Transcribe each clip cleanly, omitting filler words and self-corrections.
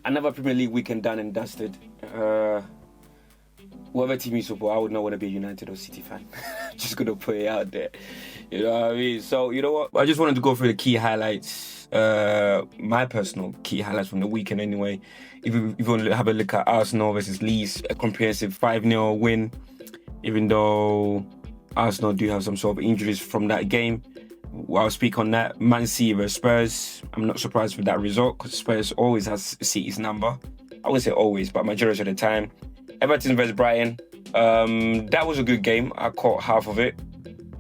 Another Premier League weekend done and dusted. Whatever team you support, I would not want to be a United or City fan. Just gonna put it out there. You know what I mean? So, you know what? I just wanted to go through the key highlights, my personal key highlights from the weekend anyway. If you want to have a look at Arsenal versus Leeds, a comprehensive 5-0 win, even though Arsenal do have some sort of injuries from that game. I'll speak on that. Man City versus Spurs. I'm not surprised with that result because Spurs always has City's number. I wouldn't say always, but majority of the time. Everton versus Brighton. That was a good game. I caught half of it.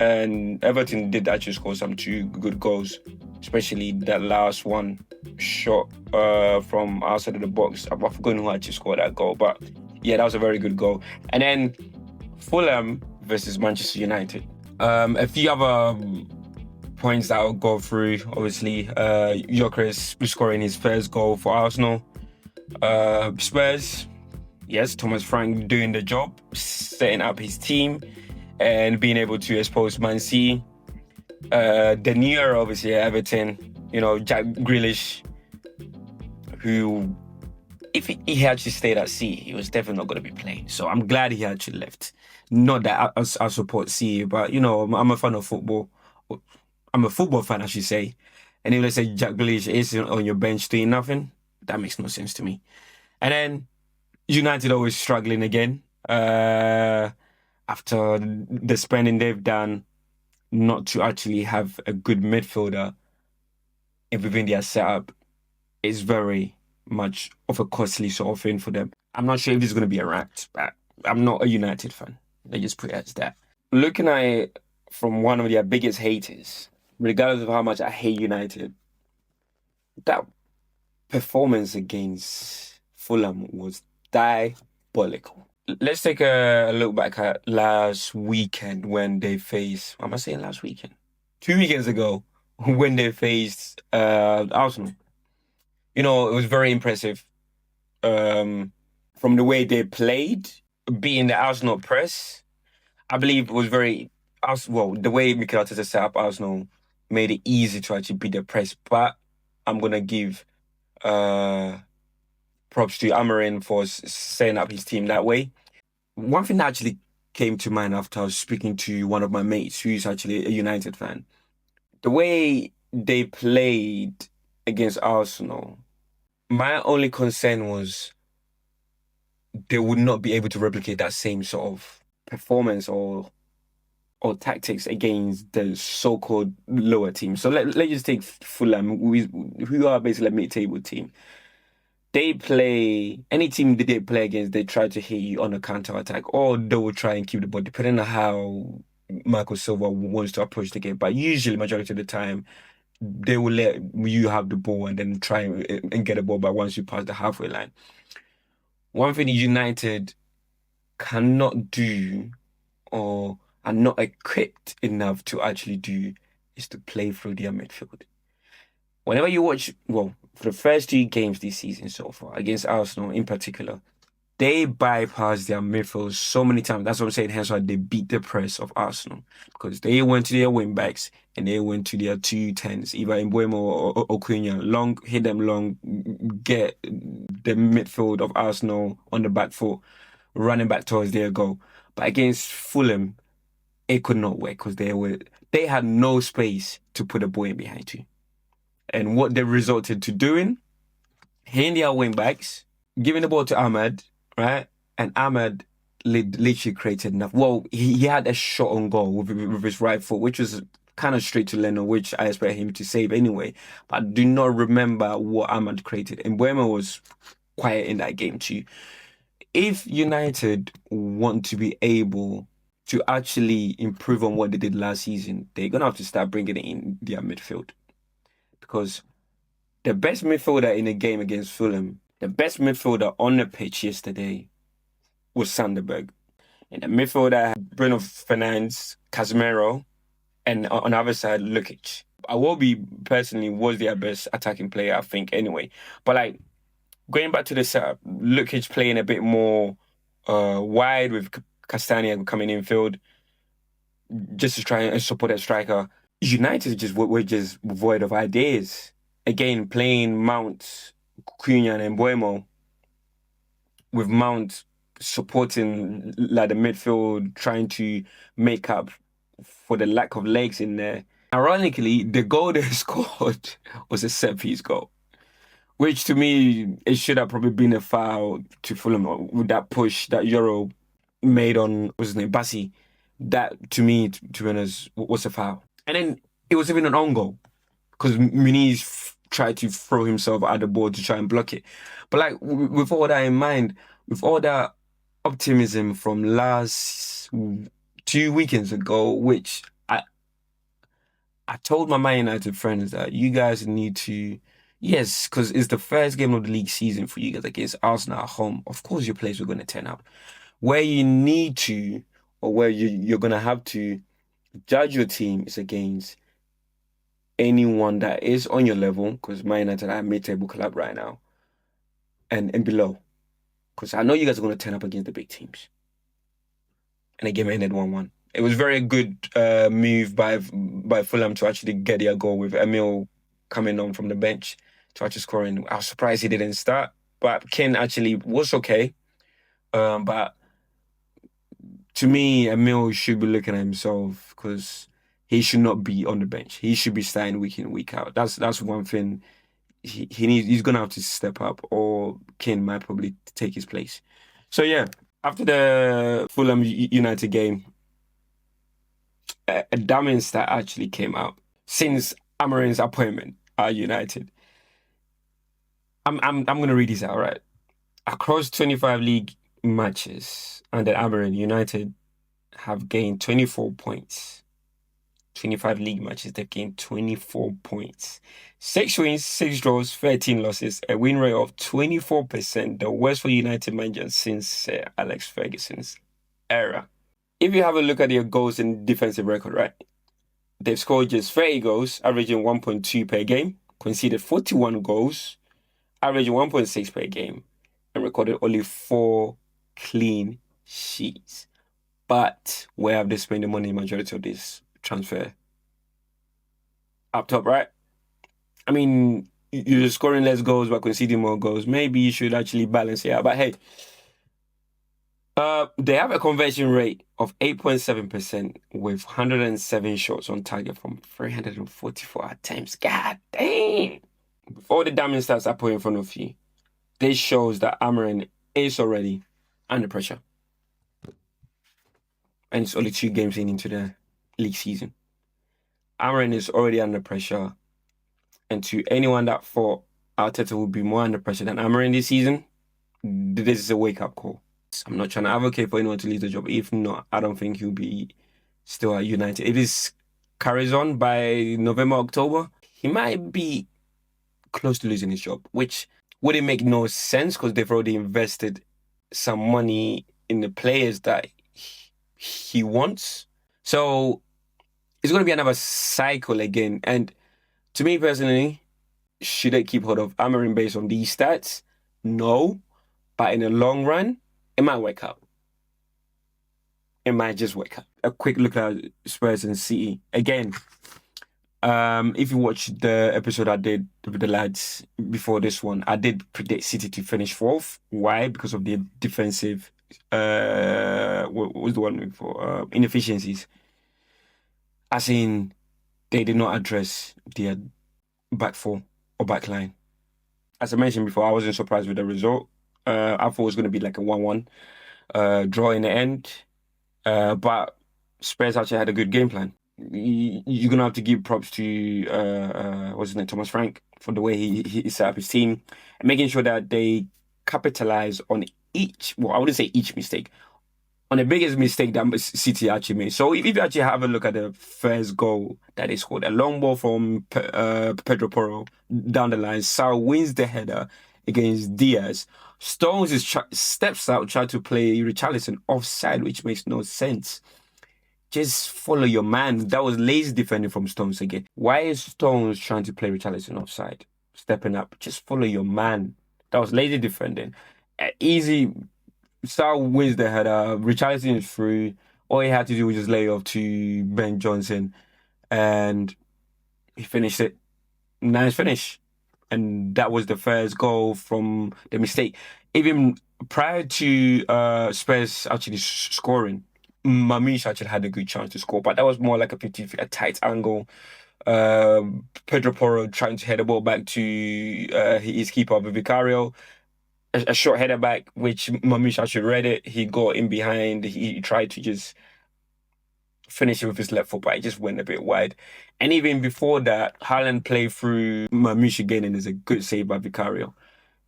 And Everton did actually score some 2 good goals, especially that last one shot from outside of the box. I've forgotten who actually scored that goal, but yeah, that was a very good goal. And then Fulham versus Manchester United. A few other points that I'll go through. Obviously, Gyokeres scoring his first goal for Arsenal. Spurs, yes, Thomas Frank doing the job, setting up his team and being able to expose Man City. The new era, obviously, at Everton, you know, Jack Grealish, who, if he actually stayed at City, he was definitely not going to be playing. So I'm glad he actually left. Not that I support City, but, you know, I'm a fan of football. I'm a football fan, I should say. And if let's say Jack Grealish is on your bench doing nothing, that makes no sense to me. And then United always struggling again. After the spending they've done, not to actually have a good midfielder within their setup is very much of a costly sort of thing for them. I'm not sure if this is going to be a rant, but I'm not a United fan. They just put it as that. Looking at it from one of their biggest haters, regardless of how much I hate United, that performance against Fulham was diabolical. Let's take a look back at last weekend when they faced... What am I saying last weekend? 2 weekends ago when they faced Arsenal. You know, it was very impressive from the way they played, beating the Arsenal press. I believe it was very... Well, the way Mikel Arteta set up Arsenal made it easy to actually beat the press. But I'm going to give props to Amorim for setting up his team that way. One thing that actually came to mind after I was speaking to one of my mates who's actually a United fan, the way they played against Arsenal, my only concern was they would not be able to replicate that same sort of performance or tactics against the so-called lower team. So let's just take Fulham, who are basically a mid-table team. They play, any team that they play against, they try to hit you on a counter-attack, or they will try and keep the ball, depending on how Michael Silva wants to approach the game. But usually, majority of the time, they will let you have the ball and then try and get the ball back once you pass the halfway line. One thing United cannot do, or are not equipped enough to actually do, is to play through their midfield. Whenever you watch, well, for the first 2 games this season so far, against Arsenal in particular, they bypassed their midfield so many times. That's what I'm saying. Hence why they beat the press of Arsenal. Because they went to their wing backs and they went to their 2 10s, either Mbuemo or Cunha. Long, hit them long, get the midfield of Arsenal on the back foot, running back towards their goal. But against Fulham, it could not work because they had no space to put a ball in behind you. And what they resulted to doing, hitting their wing backs, giving the ball to Ahmad, right? And Ahmad literally created enough. Well, he had a shot on goal with his right foot, which was kind of straight to Leno, which I expect him to save anyway. But I do not remember what Ahmad created. And Mbuemo was quiet in that game too. If United want to be able to actually improve on what they did last season, they're going to have to start bringing it in their midfield. Because the best midfielder in the game against Fulham, the best midfielder on the pitch yesterday was Sanderberg. And the midfielder had Bruno Fernandes, Casemiro, and on the other side, Lukic. Iwobi personally was their best attacking player, I think, anyway. But like, going back to the setup, Lukic playing a bit more wide with Castagna coming in field, just to try and support that striker. United were just void of ideas. Again, playing Mount, Cunha and Mbuemo, with Mount supporting like the midfield, trying to make up for the lack of legs in there. Ironically, the goal they scored was a set piece goal, which to me, it should have probably been a foul to Fulham with that push that Euro made on, what's his name, Bassi. That, to me, to be honest, was a foul. And then it was even an own goal because Muniz tried to throw himself at the ball to try and block it. But like, with all that in mind, with all that optimism from last 2 weekends ago, which I told my Man United friends that you guys need to, yes, because it's the first game of the league season for you guys against Arsenal at home. Of course, your players are going to turn up. Where you need to, or where you're going to have to judge your team is against anyone that is on your level, because Man United are a mid-table club right now, and below. Because I know you guys are going to turn up against the big teams. And the game ended 1-1. It was very good move by Fulham to actually get their goal with Emil coming on from the bench to actually scoring. I was surprised he didn't start, but Ken actually was okay. But to me, Emil should be looking at himself because he should not be on the bench. He should be starting week in, week out. That's one thing he's gonna have to step up, or Ken might probably take his place. So yeah, after the Fulham United game, a damning stat actually came out since Amorim's appointment at United. I'm gonna read this out, right? Across 25 league matches under Amorim, United have gained 24 points. 25 league matches, they've gained 24 points. 6 wins, 6 draws, 13 losses, a win rate of 24%, the worst for United managers since Alex Ferguson's era. If you have a look at their goals and defensive record, right? They've scored just 30 goals, averaging 1.2 per game, conceded 41 goals, averaging 1.6 per game, and recorded only 4 clean sheets. But where have they spent the money majority of this transfer? Up top, right? I mean, you're scoring less goals but conceding more goals. Maybe you should actually balance it out. But hey, they have a conversion rate of 8.7% with 107 shots on target from 344 attempts. God damn! With all the damning stats I put in front of you, this shows that Amorim is already under pressure. And it's only 2 games into the league season. Amorim is already under pressure. And to anyone that thought Arteta would be more under pressure than Amorim this season, this is a wake-up call. I'm not trying to advocate for anyone to leave the job. If not, I don't think he'll be still at United. If this carries on by November, October, he might be close to losing his job, which wouldn't make no sense because they've already invested some money in the players that he wants. So it's going to be another cycle again. And to me personally, should I keep hold of Amorim based on these stats? No. But in the long run, it might work out. It might just work out. A quick look at Spurs and City. Again, if you watch the episode I did with the lads before this one, I did predict City to finish 4th. Why? Because of their defensive, what was the one before? Inefficiencies. As in, they did not address their back 4 or back line. As I mentioned before, I wasn't surprised with the result. I thought it was going to be like a 1-1 draw in the end. But Spurs actually had a good game plan. You're going to have to give props to, what's his name, Thomas Frank, for the way he set up his team and making sure that they capitalize on each, well, I wouldn't say each mistake, on the biggest mistake that City actually made. So if you actually have a look at the first goal that they scored, a long ball from Pedro Porro down the line, Sal wins the header against Diaz. Stones steps out, try to play Richarlison offside, which makes no sense. Just follow your man. That was lazy defending from Stones again. Why is Stones trying to play Richarlison offside? Stepping up. Just follow your man. That was lazy defending. Easy. Sal wins the header. Richarlison is through. All he had to do was just lay off to Ben Johnson. And he finished it. Nice finish. and that was the first goal from the mistake. Even prior to Spurs actually scoring, Mamish actually had a good chance to score, but that was more like a 50, a tight angle. Pedro Porro trying to head the ball back to his keeper, Vicario. A short header back, which Mamish actually read it. He got in behind. He tried to just finish it with his left foot, but it just went a bit wide. And even before that, Haaland played through Mamish again, and there's a good save by Vicario.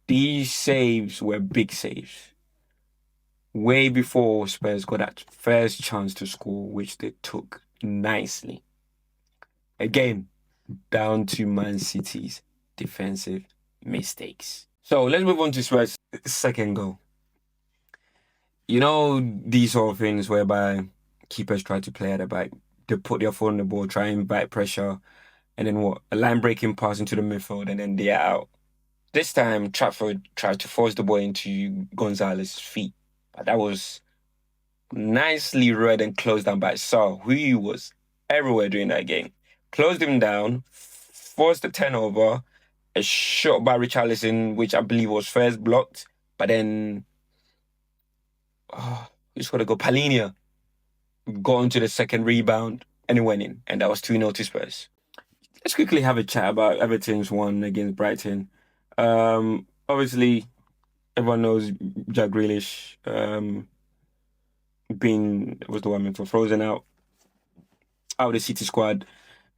These saves were big saves. Way before Spurs got that first chance to score, which they took nicely. Again, down to Man City's defensive mistakes. So let's move on to Spurs' second goal. You know, these sort of things whereby keepers try to play at the back, they put their foot on the ball, try and invite pressure, and then what? A line breaking pass into the midfield, and then they're out. This time, Trafford tried to force the ball into Gonzalez's feet, but that was nicely read and closed down by Saul, who was everywhere during that game. Closed him down, forced the turnover, a shot by Richarlison, which I believe was first blocked, but then who's got to go? Palinia got onto the second rebound and it went in, and that was 2-0 to Spurs. Let's quickly have a chat about Everton's one against Brighton. Obviously, everyone knows Jack Grealish was the one for frozen out of the City squad.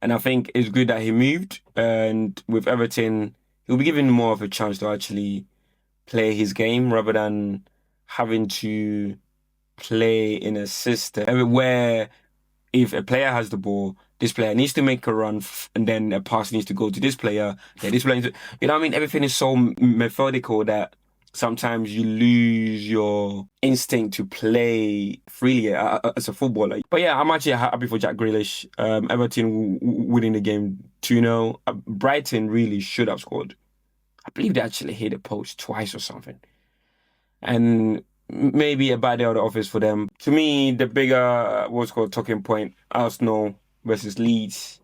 And I think it's good that he moved. And with Everton, he'll be given more of a chance to actually play his game rather than having to play in a system where if a player has the ball, this player needs to make a run and then a pass needs to go to this player. Then this player needs to, you know what I mean? Everything is so methodical that sometimes you lose your instinct to play freely as a footballer. But yeah, I'm actually happy for Jack Grealish. Everton winning the game 2-0. Brighton really should have scored. I believe they actually hit the post twice or something. And maybe a bad day out of the office for them. To me, the bigger, what's called talking point, Arsenal versus Leeds.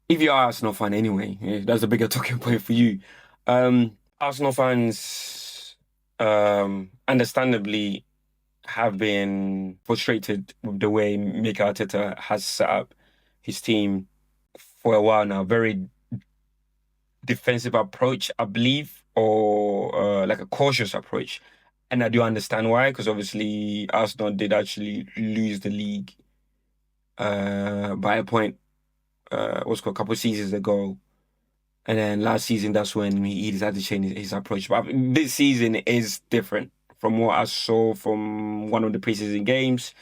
If you're an Arsenal fan anyway, that's the bigger talking point for you. Arsenal fans, understandably, have been frustrated with the way Mikel Arteta has set up his team for a while now. Very defensive approach, I believe, or like a cautious approach. And I do understand why, because obviously Arsenal did actually lose the league by a point, what's called a couple of seasons ago. And then last season, that's when he decided to change his approach. But this season is different from what I saw from one of the preseason games.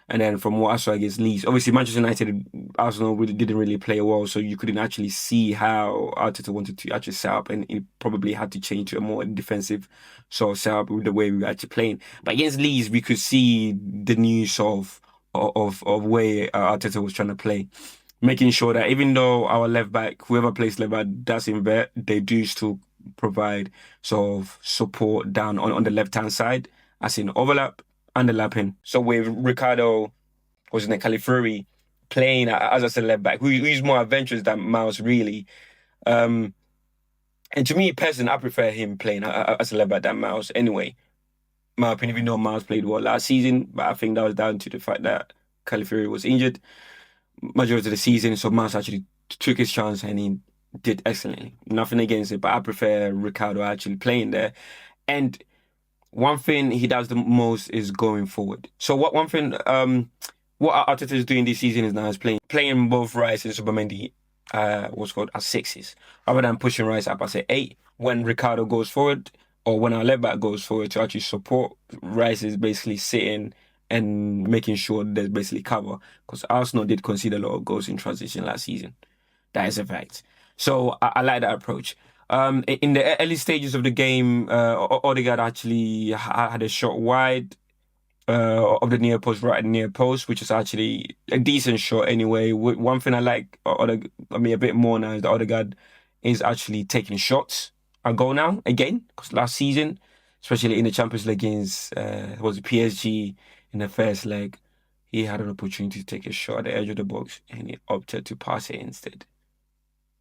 And then from what I saw against Leeds, obviously Manchester United, Arsenal didn't really play well, so you couldn't actually see how Arteta wanted to actually set up, and he probably had to change to a more defensive sort of setup with the way we were actually playing. But against Leeds, we could see the new sort of way Arteta was trying to play, making sure that even though our left back, whoever plays left back, does invert, they do still provide sort of support down on the left hand side, as in overlap. Underlapping. So with Ricardo, was in the Califuri, playing as a left back, who's more adventurous than Miles, really. And to me, personally, I prefer him playing as a left back than Miles anyway. My opinion, even though Miles played well last season, but I think that was down to the fact that Califuri was injured majority of the season, so Miles actually took his chance and he did excellently. Nothing against it, but I prefer Ricardo actually playing there. And one thing he does the most is going forward. So what Arteta is doing this season is now is playing both Rice and Subamendi what's called as sixes, rather than pushing Rice up as an 8 when Ricardo goes forward or when our left back goes forward to actually support. Rice is basically sitting and making sure there's basically cover, because Arsenal did concede a lot of goals in transition last season. That is a fact. So I like that approach. In the early stages of the game, Odegaard actually had a shot wide of the near post, right near post, which is actually a decent shot anyway. One thing I like, a bit more now, is that Odegaard is actually taking shots at goal now again, because last season, especially in the Champions League against was PSG in the first leg, he had an opportunity to take a shot at the edge of the box and he opted to pass it instead.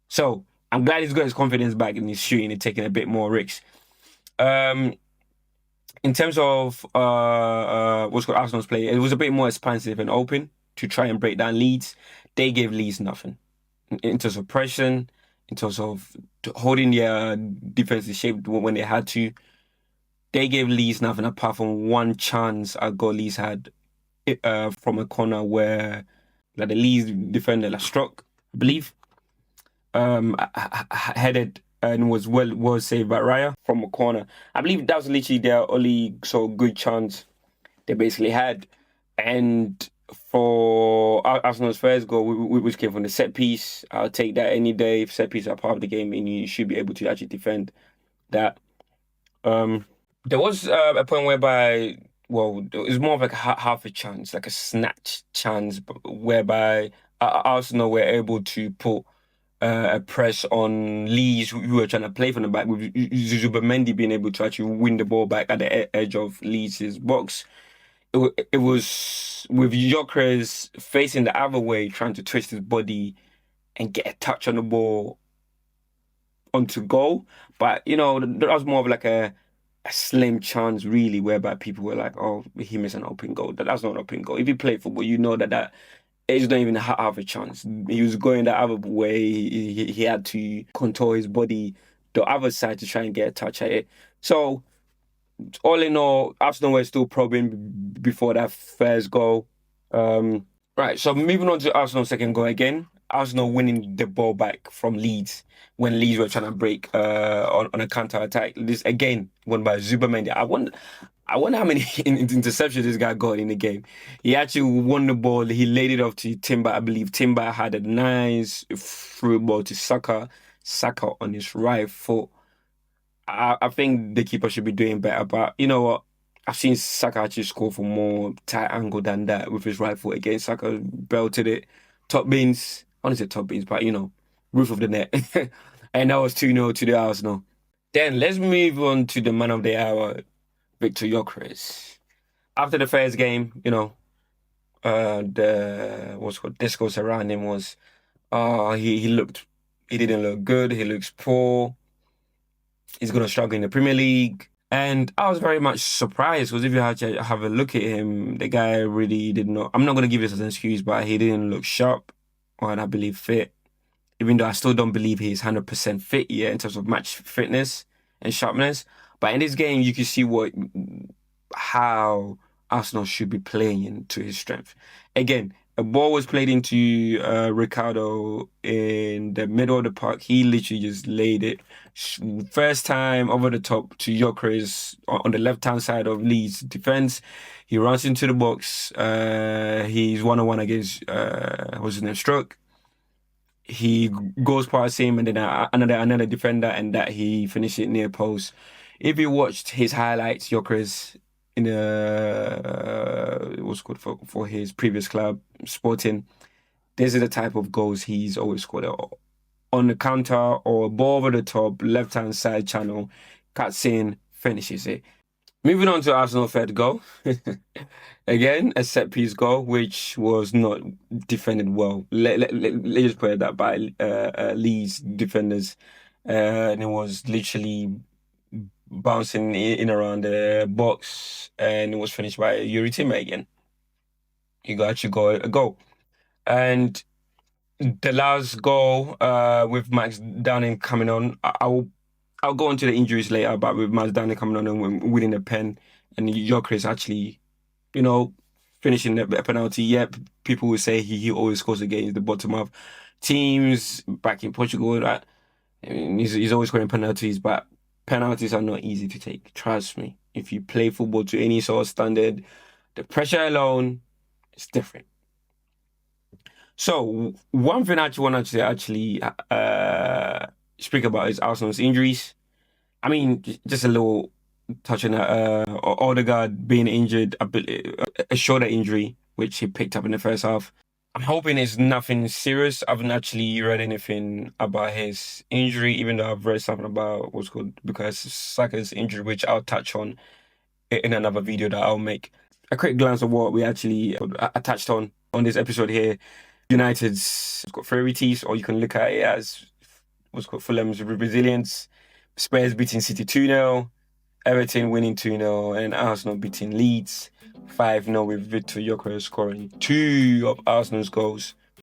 So I'm glad he's got his confidence back and he's shooting and taking a bit more risks. In terms of what's called Arsenal's play, it was a bit more expansive and open to try and break down Leeds. They gave Leeds nothing in terms of pressure, in terms of holding their defense in shape when they had to. They gave Leeds nothing apart from one chance a goal Leeds had from a corner where like the Leeds defender struck, I believe, headed and was saved by Raya from a corner. I believe that was literally their only so good chance they basically had. And for Arsenal's first goal, which came from the set piece, I'll take that any day. If set pieces are part of the game, and you should be able to actually defend that. There was a point whereby, well, it was more of like half a chance, like a snatch chance, whereby Arsenal were able to put a press on Leeds, who were trying to play from the back, with Zubimendi being able to actually win the ball back at the edge of Leeds' box. It was with Gyokeres facing the other way, trying to twist his body and get a touch on the ball onto goal. But, you know, that was more of like a slim chance, really, whereby people were like, oh, he missed an open goal. That's not an open goal. If you play football, you know that it's not even half a chance. He was going the other way. He had to contour his body the other side to try and get a touch at it. So, all in all, Arsenal were still probing before that first goal. Right, so moving on to Arsenal's second goal again. Arsenal winning the ball back from Leeds when Leeds were trying to break on a counter attack. This again won by Zubimendi. I wonder how many interceptions this guy got in the game. He actually won the ball. He laid it off to Timber. I believe Timber had a nice through ball to Saka. Saka on his right foot. I think the keeper should be doing better, but you know what? I've seen Saka actually score from more tight angle than that with his right foot again. Saka belted it. Top beans. I want to say top beans, but you know, roof of the net. And that was 2-0 to the Arsenal. Then let's move on to the man of the hour, Victor Gyokeres. After the first game, you know, the what's called discourse around him was, he didn't look good. He looks poor. He's going to struggle in the Premier League. And I was very much surprised because if you had to have a look at him, the guy really did not. I'm not going to give this as an excuse, but he didn't look sharp or, I believe, fit. Even though I still don't believe he's 100% fit yet in terms of match fitness and sharpness. But in this game, you can see how Arsenal should be playing to his strength. Again, a ball was played into Ricardo in the middle of the park. He literally just laid it. First time over the top to Gyokeres on the left-hand side of Leeds' defense. He runs into the box. He's one-on-one against, what's his name, Stroke. He goes past him and then another defender, and that he finished it near post. If you watched his highlights, Gyokeres in what's called for his previous club, Sporting, these are the type of goals he's always scored on the counter or ball over the top, left-hand side channel, cuts in, finishes it. Moving on to Arsenal third goal. Again, a set piece goal, which was not defended well. Let's just put it that by Leeds defenders. And it was literally bouncing in around the box, and it was finished by Yuri Timber again. You got a goal. And the last goal with Max Downing coming on, I'll go on to the injuries later, but with Max Downing coming on and winning the pen, and Gyokeres actually, you know, finishing the penalty. Yep, people will say he always scores against the bottom of teams back in Portugal. That I mean, he's always scoring penalties, but penalties are not easy to take. Trust me. If you play football to any sort of standard, the pressure alone is different. So one thing I want to actually speak about is Arsenal's injuries. I mean, just a little touch on that. Odegaard being injured, a shoulder injury, which he picked up in the first half. I'm hoping it's nothing serious. I haven't actually read anything about his injury, even though I've read something about what's called because Saka's injury, which I'll touch on in another video that I'll make. A quick glance of what we actually touched on this episode here. United's got fairy teeth, or you can look at it as what's called Fulham's resilience, Spurs beating City 2-0, Everton winning 2-0, and Arsenal beating Leeds 5-0 with Victor Gyokeres scoring two of Arsenal's goals.